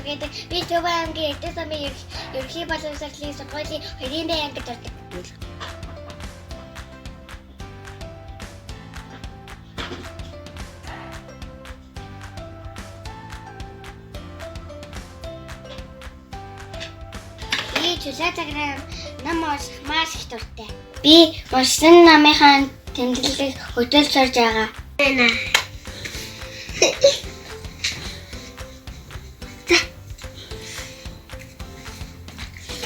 гэдэг. Би Төв аймгийн Эрдэнэ замын ерөнхий боловсролын сургуулийн 2-ын Б ангид ордог. Би чулуу цагаар ном унших маш их дуртай. Би уншсан номынхаа тэмдэглэлийг хөтөлж сурж байгаа.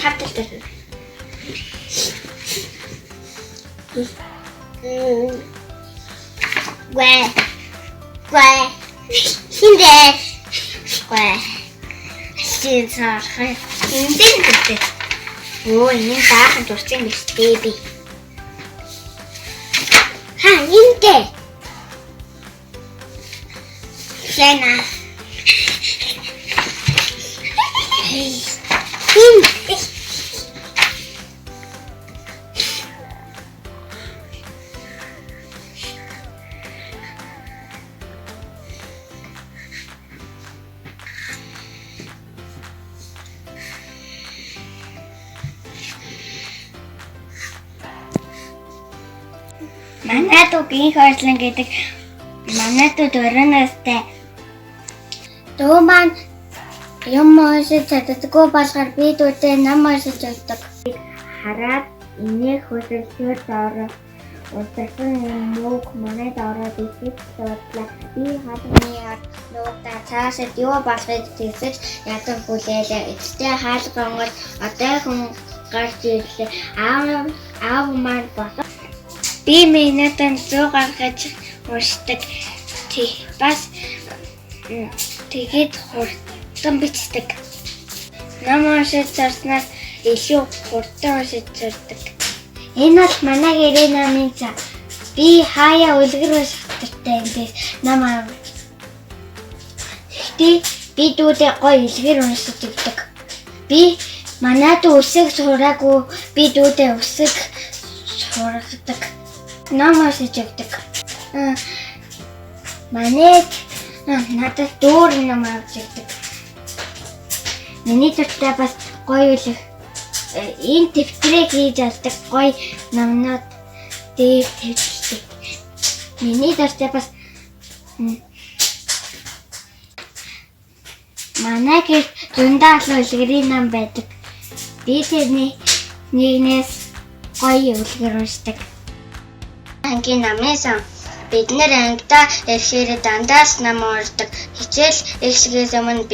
Хаттай. Гэ. Хиндэ. Гэ. Синсархай. Хиндэ. Оо, энэ даахад дуртай юм биш бэби. Хиндэ. Яна. Хиндэ. Манайд үгийн хойшлон гэдэг манайд дөрөнөстэй. Дөө маань юм уншиж чаддаггүй болохоор би дүүтэй ном уншиж явдаг. Хараад инээ хөдөлгөөр доор удирсан мөг манайд ороод ирэх бодлоо. Би хадны нуугдаа цаашид юу болохыг тэгсэж ядан хүлээлээ. Эцтэй хаалгангол одоо хүн гарч ирлээ. Аав маань болов. Би минутанд 100 гаргаж уншдаг. Бас тэгээд хурдан бичдэг. Ном уншиж сурснаас илүү хурдан уншиж сурдаг. Энэ бол манай гэрээ намын цаа. Би хаяа үлгэр унших дуртай эндээс ном аа. Би дүүдээ гоё үлгэр уншиж өгдөг. Би манайд үсэг сураагүй би дүүдээ үсэг сургадаг. Ном уншиж өгдөг. Манайд надад дүүр ном авч өгдөг. Миний дуртай бас гоё үлгэр энэ тэмдрийг хийж алдаг гоё номнууд дээр тавьчихдаг. Миний дуртай бас манай гэр зөндөө олон үлгэрийн ном байдаг. Би тэрний нэгнээс гоё үлгэр уншдаг. Ангийн намын сан бид нэр ангидаа ирэхээр дандаа ном уншдаг. Хичээл эхлэхээс өмнө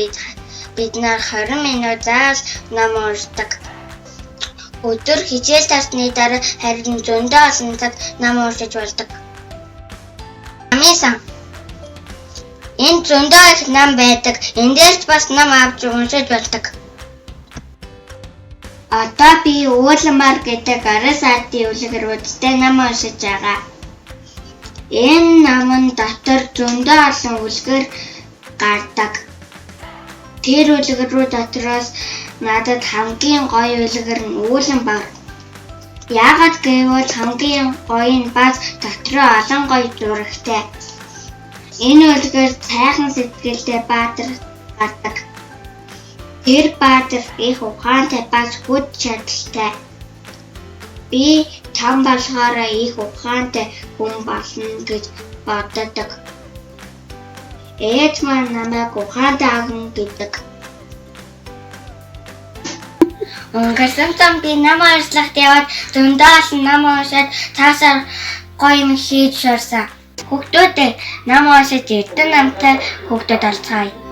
бид нар 20 минут зааж ном уншдаг. Өдөр хичээл тасны дараа харин зөндөө олон цаг ном уншиж болдог. Намын сан энэ зөндөө их ном байдаг. Эндээс бас ном авч уншиж болдог. Одоо би уулмаар гэдэг арас ардын үлгэр үдтэй ном уншиж байгаа. Энэ номон дотор зөндөө олон үлгэр гардаг. Тэр үлгэрүүд дотроос надад хамгийн гоё үлгэр нь үүлэн баг. Яагаад гэвэл хамгийн гоё нь бас дотроо олон гоё зурагтай. Энэ үлгэр сайхан сэтгэлтэй баатар гардаг. Тэр баатар их ухаантай бас хүч чадалтай. Би том болохоор их ухаантай хүн болно гэж боддог. Ээж маань намайг ухаантай охин гэдэг. Өнгөрсөн би ном уншлахад яваад зөндөө олон ном уншаад цаасаар гоё юм хийж сурсан. Хүүхдүүдээ ном уншиж эрдэнэ намтай хүүхдүүд олцгаая.